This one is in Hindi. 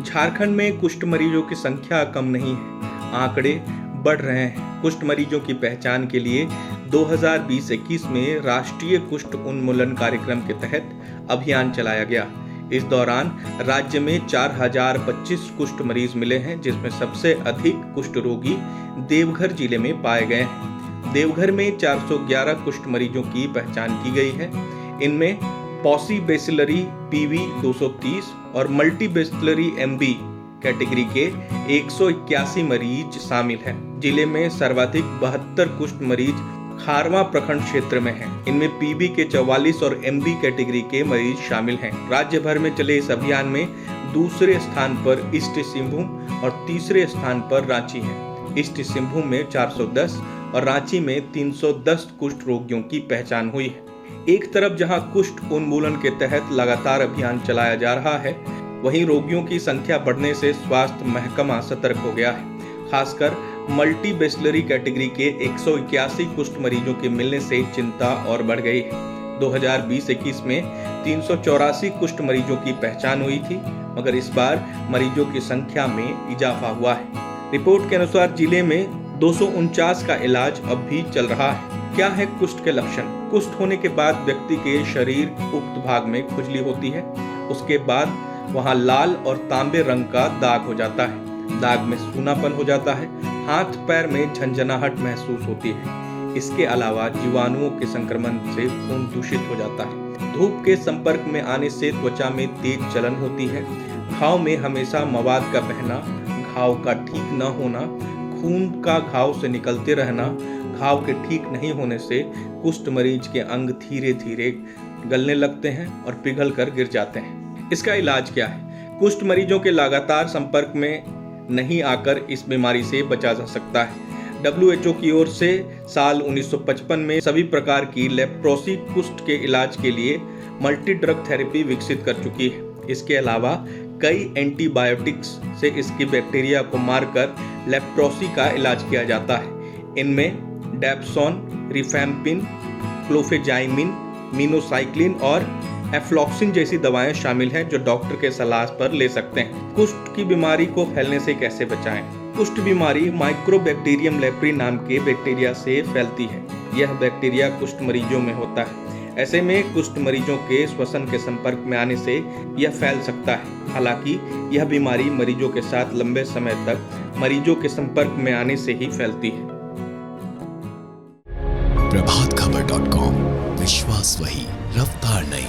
झारखंड में कुष्ठ मरीजों की संख्या कम नहीं है, आंकड़े बढ़ रहे हैं। कुष्ठ मरीजों की पहचान के लिए 2020-21 में राष्ट्रीय कुष्ठ उन्मूलन कार्यक्रम के तहत अभियान चलाया गया। इस दौरान राज्य में 4025 कुष्ठ मरीज मिले हैं, जिसमें सबसे अधिक कुष्ठ रोगी देवघर जिले में पाए गए हैं। देवघर में 411 कुष्ठ मरीजों की पहचान की गई है। इनमें पॉलीबैसिलरी पीवी 230 और मल्टीबैसिलरी एमबी कैटेगरी के 181 मरीज शामिल हैं। जिले में सर्वाधिक 72 कुष्ठ मरीज खारवा प्रखंड क्षेत्र में हैं। इनमें पीबी के 44 और एमबी कैटेगरी के मरीज शामिल हैं। राज्य भर में चले इस अभियान में दूसरे स्थान पर ईस्ट सिंहभूम और तीसरे स्थान पर रांची है। ईस्ट सिंहभूम में 410 और रांची में 310 कुष्ठ रोगियों की पहचान हुई है। एक तरफ जहां कुष्ठ उन्मूलन के तहत लगातार अभियान चलाया जा रहा है, वहीं रोगियों की संख्या बढ़ने से स्वास्थ्य महकमा सतर्क हो गया है। खासकर मल्टीबैसिलरी कैटेगरी के 181 कुष्ठ मरीजों के मिलने से चिंता और बढ़ गई है। 2020-21 में 384 कुष्ठ मरीजों की पहचान हुई थी, मगर इस बार मरीजों की संख्या में इजाफा हुआ है। रिपोर्ट के अनुसार जिले में 249 का इलाज अब भी चल रहा है। क्या है कुष्ठ के लक्षण? कुष्ठ होने के बाद व्यक्ति के शरीर उक्त भाग में खुजली होती है। उसके बाद वहां लाल और तांबे रंग का दाग हो जाता है। दाग में सूनापन हो जाता है। हाथ पैर में झंझनाहट महसूस होती है। इसके अलावा जीवाणुओं के संक्रमण से खून दूषित हो जाता है। धूप के संपर्क में आने से त्वचा में तेज जलन होती है। घाव में हमेशा मवाद का बहना, घाव का ठीक न होना, खून का घाव से निकलते रहना, घाव के ठीक नहीं होने से कुष्ठ मरीज के अंग धीरे धीरे गलने लगते हैं और पिघल कर गिर जाते हैं। इसका इलाज क्या है? कुष्ठ मरीजों के लगातार संपर्क में नहीं आकर इस बीमारी से बचा जा सकता है। WHO की ओर से साल 1955 में सभी प्रकार की लेप्रोसी कुष्ठ के इलाज के लिए मल्टी ड्रग थेरेपी विकसित कर चुकी है। इसके अलावा कई एंटीबायोटिक्स से इसकी बैक्टीरिया को मारकर लेप्रोसी का इलाज किया जाता है। इनमें डेप्सोन, रिफैम्पिन, क्लोफेजाइमिन, मिनोसाइक्लिन और एफ्लॉक्सिन जैसी दवाएं शामिल हैं, जो डॉक्टर के सलाह पर ले सकते हैं। कुष्ठ की बीमारी को फैलने से कैसे बचाएं? कुष्ठ बीमारी माइक्रोबैक्टीरियम लेप्री नाम के बैक्टीरिया से फैलती है। यह बैक्टीरिया कुष्ठ मरीजों में होता है। ऐसे में कुष्ठ मरीजों के श्वसन के संपर्क में आने से यह फैल सकता है। हालांकि यह बीमारी मरीजों के साथ लंबे समय तक मरीजों के संपर्क में आने से ही फैलती है। प्रभातखबर.com, विश्वास वही, रफ्तार नहीं।